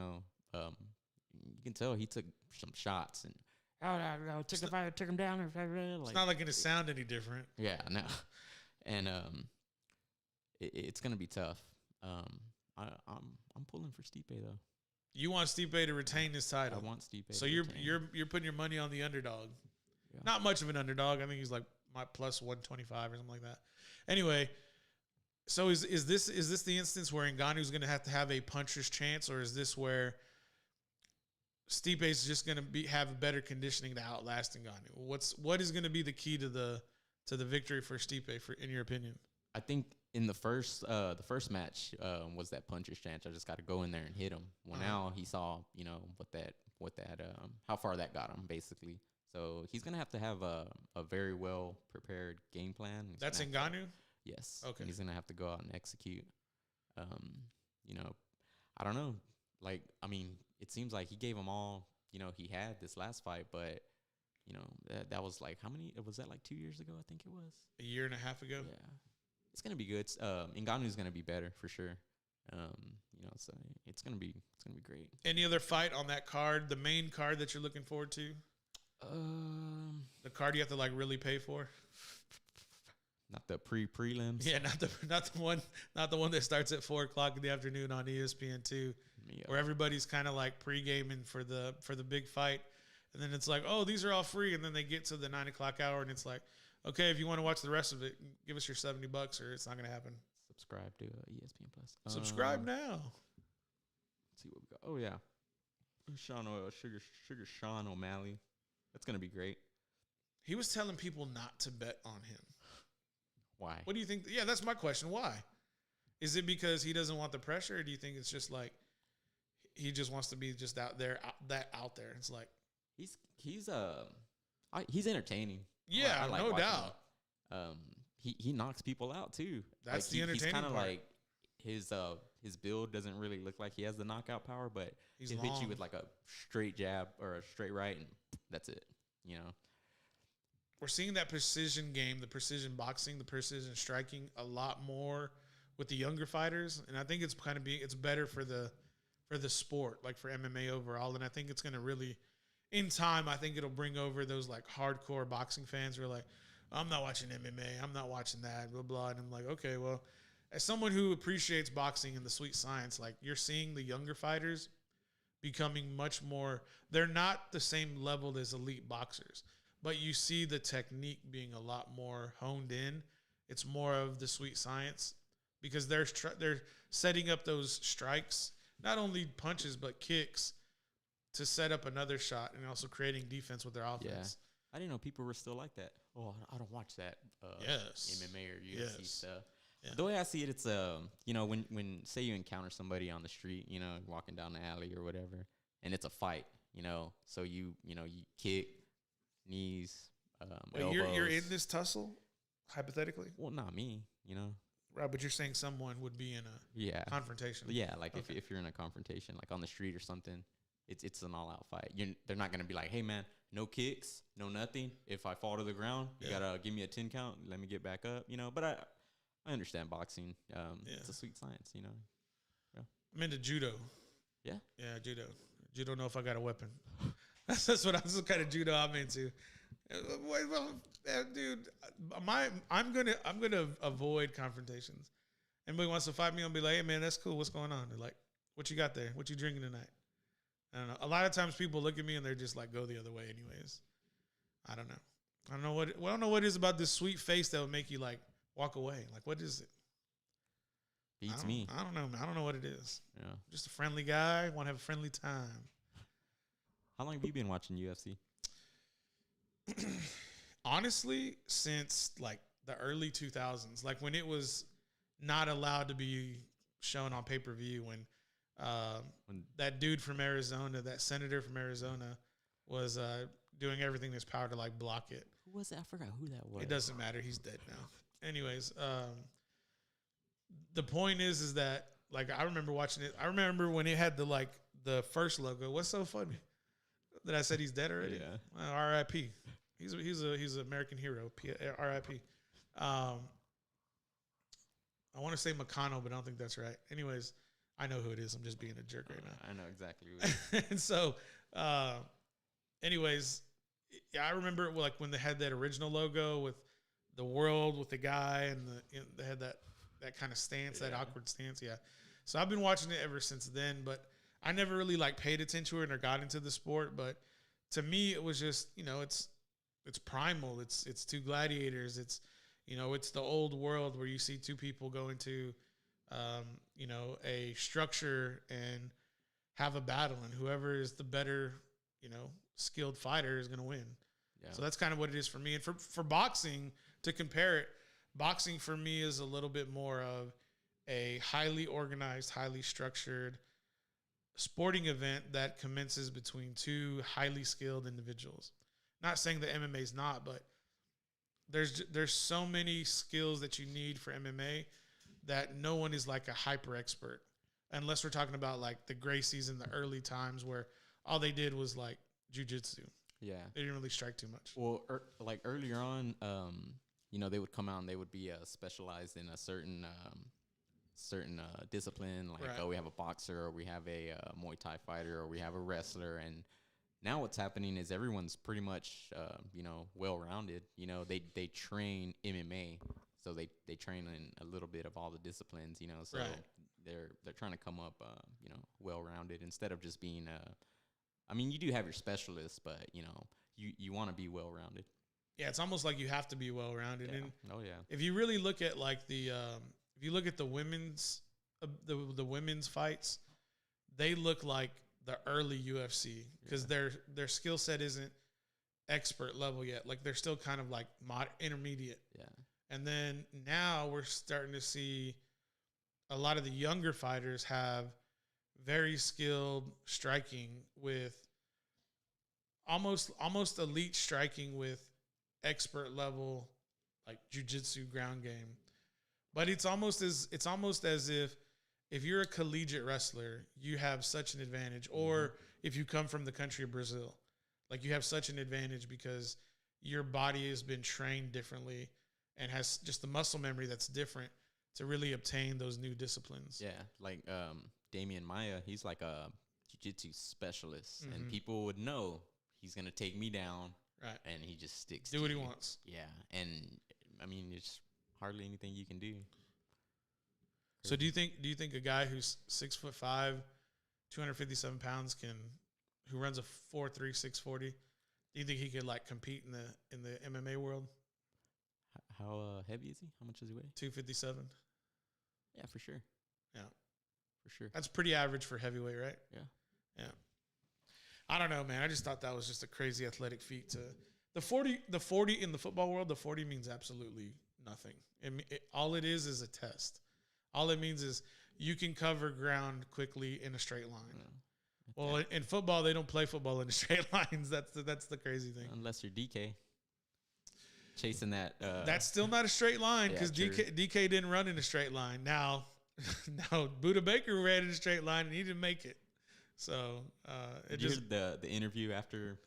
can tell he took some shots, and took him down. It's not going to sound any different. Yeah, no. And it's gonna be tough. I'm pulling for Stipe though. You want Stipe to retain his title. I want Stipe. So you're putting your money on the underdog. Yeah. Not much of an underdog. I think he's my plus 125 or something like that. Anyway, so is this the instance where Ngannou's going to have a puncher's chance, or is this where Stipe's just going to have a better conditioning to outlast Ngannou? What is going to be the key to the victory for Stipe, in your opinion? I think in the first match was that puncher's chance. I just got to go in there and hit him. Well, now he saw what that how far that got him, basically. So he's gonna have to have a very well prepared game plan. That's Ngannou? Yes. Okay. And he's gonna have to go out and execute. You know, I don't know. Like, I mean, it seems like he gave them all, you know, he had this last fight, but, you know, that was like, how many, was that like 2 years ago? I think it was. A year and a half ago. Yeah. It's going to be good. Ngannou's going to be better for sure. You know, so it's going to be great. Any other fight on that card, the main card that you're looking forward to? The card you have to like really pay for? Not the prelims. Yeah, not the one that starts at 4:00 in the afternoon on ESPN2, where everybody's kind of like pre-gaming for the big fight, and then it's like, oh, these are all free, and then they get to the 9 o'clock hour, and it's like, okay, if you want to watch the rest of it, give us your $70, or it's not gonna happen. Subscribe to ESPN Plus. Subscribe now. Let's see what we got. Oh yeah, Sugar Sean O'Malley. That's gonna be great. He was telling people not to bet on him. Why? What do you think? Yeah, that's my question. Why? Is it because he doesn't want the pressure, or do you think it's just like he just wants to be just out there? It's like he's entertaining. Yeah, I like no doubt. He knocks people out too. That's like the entertaining He's kind of part. like his build doesn't really look like he has the knockout power, but he'll hit you with like a straight jab or a straight right, and that's it. You know. We're seeing that precision game, the precision boxing, the precision striking a lot more with the younger fighters, and I think it's it's better for the sport, like for MMA overall, and I think it's going to really, in time, I think it'll bring over those like hardcore boxing fans who are like, I'm not watching MMA, I'm not watching that, blah blah, and I'm like, okay, well, as someone who appreciates boxing and the sweet science, like you're seeing the younger fighters becoming much more. They're not the same level as elite boxers. But you see the technique being a lot more honed in. It's more of the sweet science because they're setting up those strikes, not only punches but kicks, to set up another shot and also creating defense with their offense. Yeah. I didn't know people were still like that. Oh, I don't watch that MMA or UFC stuff. Yeah. The way I see it, it's you know, when say you encounter somebody on the street, you know, walking down the alley or whatever, and it's a fight, you know, so you kick. Knees, elbows. You're in this tussle, hypothetically? Well, not me, you know. Right, but you're saying someone would be in a confrontation. Yeah, like if you're in a confrontation, like on the street or something, it's an all-out fight. They're not going to be like, hey, man, no kicks, no nothing. If I fall to the ground, you got to give me a 10 count, let me get back up, you know. But I understand boxing. It's a sweet science, you know. Yeah. I'm into judo. Yeah? Yeah, judo. Judo know if I got a weapon. That's what kind of judo I'm into. Dude, I'm gonna avoid confrontations. Anybody wants to fight me, I'll be like, hey man, that's cool. What's going on? They're like, what you got there? What you drinking tonight? I don't know. A lot of times people look at me and they're just like, go the other way anyways. I don't know. I don't know what it is about this sweet face that would make you like walk away. Like, what is it? Beats me. I don't know. I don't know what it is. Yeah. Just a friendly guy. Want to have a friendly time. How long have you been watching UFC? Honestly, since like the early 2000s, like when it was not allowed to be shown on pay-per-view, when that dude from Arizona, that senator from Arizona, was doing everything in his power to like block it. Who was that? I forgot who that was. It doesn't matter. He's dead now. Anyways, the point is that like I remember watching it. I remember when it had the first logo. What's so funny? That I said he's dead already? Yeah. Well, R.I.P. He's an American hero. R.I.P. I want to say McConnell, but I don't think that's right. Anyways, I know who it is. I'm just being a jerk right now. I know exactly who it is. And so, anyways, I remember like when they had that original logo with the world with the guy and they had that kind of stance, that awkward stance. Yeah. So I've been watching it ever since then, but I never really like paid attention to it or got into the sport. But to me, it was just, it's primal. It's two gladiators. It's, it's the old world where you see two people go into, a structure and have a battle, and whoever is the better, skilled fighter is going to win. Yeah. So that's kind of what it is for me. And for boxing, to compare it, boxing for me is a little bit more of a highly organized, highly structured sporting event that commences between two highly skilled individuals. Not saying that MMA is not, but there's so many skills that you need for MMA that no one is like a hyper expert, unless we're talking about like the Gracies in the early times where all they did was like jujitsu. Yeah. They didn't really strike too much. Well, like earlier on, you know, they would come out and they would be specialized in a certain discipline. Like, Right. oh, we have a boxer, or we have a Muay Thai fighter, or we have a wrestler. And now what's happening is everyone's pretty much, you know, well-rounded. You know, they train MMA, so they train in a little bit of all the disciplines. You know, so Right. they're trying to come up, you know, well-rounded instead of just being I mean, you do have your specialists, but, you know, you want to be well-rounded. Yeah, it's almost like you have to be well-rounded. Yeah. And Oh, yeah. if you really look at like if you look at the women's fights, they look like the early UFC because their skill set isn't expert level yet. Like they're still kind of like intermediate. Yeah. And then now we're starting to see a lot of the younger fighters have very skilled striking with almost elite striking with expert level like jiu-jitsu ground game. But it's almost as if you're a collegiate wrestler, you have such an advantage. Or if you come from the country of Brazil, like you have such an advantage because your body has been trained differently and has just the muscle memory that's different to really obtain those new disciplines. Yeah, like Damian Maya, he's like a jiu-jitsu specialist, and people would know he's going to take me down, Right. and he just sticks Do to what he you. wants. Yeah, and, I mean, there's hardly anything you can do. So do you think a guy who's 6'5", 257 pounds who runs a 4.3 640, do you think he could like compete in the MMA world? How heavy is he? How much does he weigh? 257. Yeah, for sure. Yeah. For sure. That's pretty average for heavyweight, right? Yeah. Yeah. I don't know, man. I just thought that was just a crazy athletic feat. The 40 in the football world, the 40 means absolutely nothing. All it is a test. All it means is you can cover ground quickly in a straight line. Yeah. Well, in football, they don't play football in straight lines. That's the crazy thing. Unless you're DK. Chasing that. That's still not a straight line because Yeah, DK didn't run in a straight line. Now Buda Baker ran in a straight line and he didn't make it. So Did you hear the interview after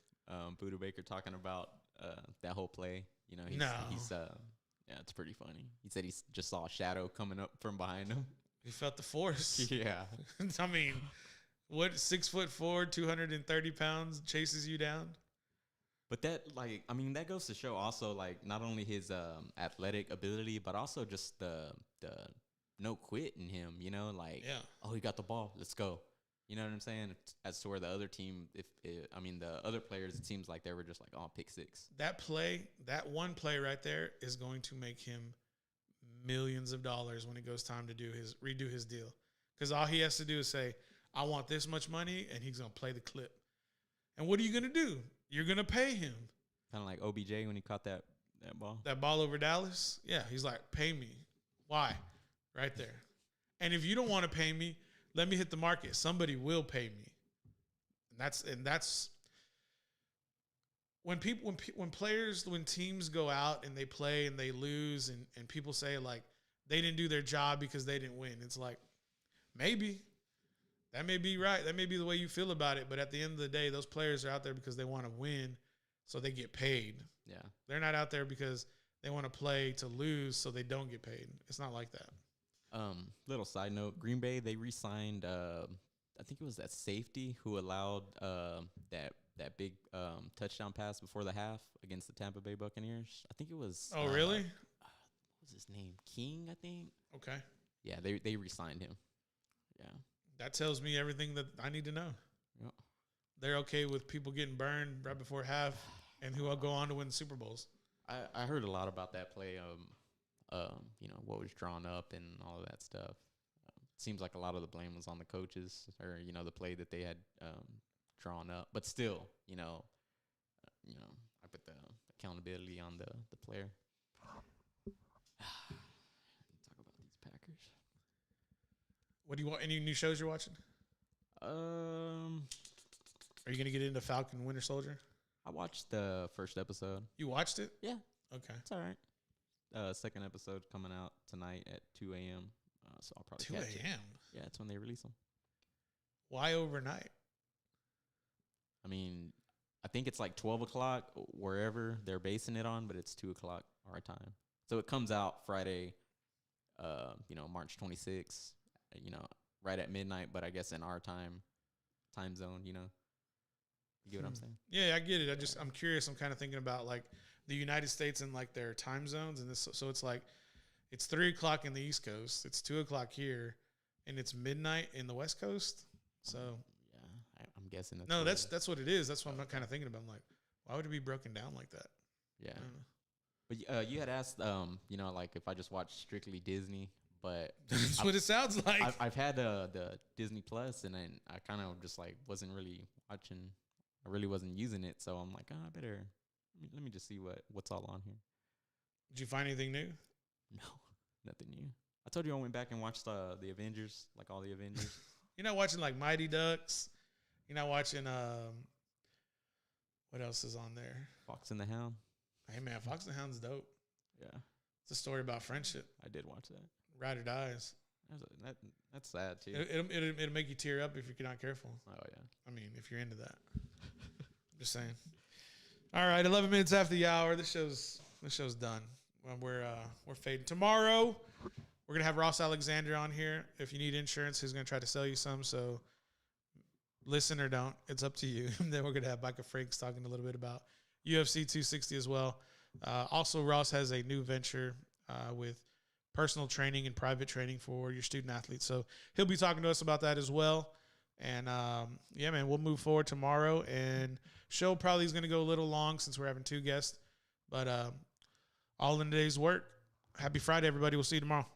Buda Baker talking about that whole play? You know, he's yeah, it's pretty funny. He said he just saw a shadow coming up from behind him. He felt the force. Yeah. I mean, what 6'4", 230 pounds chases you down? But that, like, I mean, that goes to show also, like, not only his athletic ability, but also just the no quit in him, you know? Like, oh, he got the ball. Let's go. You know what I'm saying? As to where the other team, the other players, it seems like they were just like, oh, pick six. That one play right there is going to make him millions of dollars when it goes time to redo his deal. Because all he has to do is say, I want this much money, and he's going to play the clip. And what are you going to do? You're going to pay him. Kind of like OBJ when he caught that ball. That ball over Dallas? Yeah, he's like, pay me. Why? Right there. And if you don't want to pay me, let me hit the market. Somebody will pay me. And that's when teams go out and they play and they lose and people say like they didn't do their job because they didn't win. It's like, maybe. That may be right. That may be the way you feel about it. But at the end of the day, those players are out there because they want to win, so they get paid. Yeah. They're not out there because they want to play to lose, so they don't get paid. It's not like that. Little side note, Green Bay, they re-signed, I think it was that safety who allowed that big touchdown pass before the half against the Tampa Bay Buccaneers. I think it was. Oh, really? What was his name? King, I think. Okay. Yeah, they re-signed him. Yeah. That tells me everything that I need to know. Yep. They're okay with people getting burned right before half and who will go on to win Super Bowls. I heard a lot about that play, you know, what was drawn up and all of that stuff. Seems like a lot of the blame was on the coaches or, you know, the play that they had drawn up. But still, you know, I put the accountability on the player. Talk about these Packers. What do you want? Any new shows you're watching? Are you going to get into Falcon Winter Soldier? I watched the first episode. You watched it? Yeah. Okay. It's all right. Second episode coming out tonight at 2 a.m. So I'll probably 2 catch it. a.m. Yeah, that's when they release them. Why overnight? I mean, I think it's like 12 o'clock wherever they're basing it on, but it's 2 o'clock our time. So it comes out Friday, March 26th, right at midnight, but I guess in our time zone, You get what I'm saying? Yeah, I get it. I'm curious. I'm kind of thinking about like the United States and like their time zones. And so it's like, it's 3 o'clock in the East Coast. It's 2 o'clock here and it's midnight in the West Coast. So yeah, I'm guessing that's what it is. That's what I'm kind of thinking about. I'm like, why would it be broken down like that? Yeah. But you had asked, like if I just watch strictly Disney, but that's what it sounds like. I've had the Disney Plus, and then I kind of just like wasn't really watching. I really wasn't using it, so I'm like, I better let me just see what's all on here. Did you find anything new? No, nothing new. I told you I went back and watched the Avengers, like all the Avengers. You're not watching like Mighty Ducks. You're not watching what else is on there? Fox and the Hound. Hey man, Fox and the Hound's dope. Yeah, it's a story about friendship. I did watch that. Ride or dies. That's sad too. It'll make you tear up if you're not careful. Oh yeah. I mean, if you're into that. Just saying. All right, 11 minutes after the hour. This show's done. We're fading. Tomorrow, we're gonna have Ross Alexander on here. If you need insurance, he's gonna try to sell you some. So listen or don't. It's up to you. And then we're gonna have Micah Franks talking a little bit about UFC 260 as well. Also, Ross has a new venture with personal training and private training for your student athletes. So he'll be talking to us about that as well. And, yeah, man, we'll move forward tomorrow. And show probably is going to go a little long since we're having 2 guests. But all in today's work. Happy Friday, everybody. We'll see you tomorrow.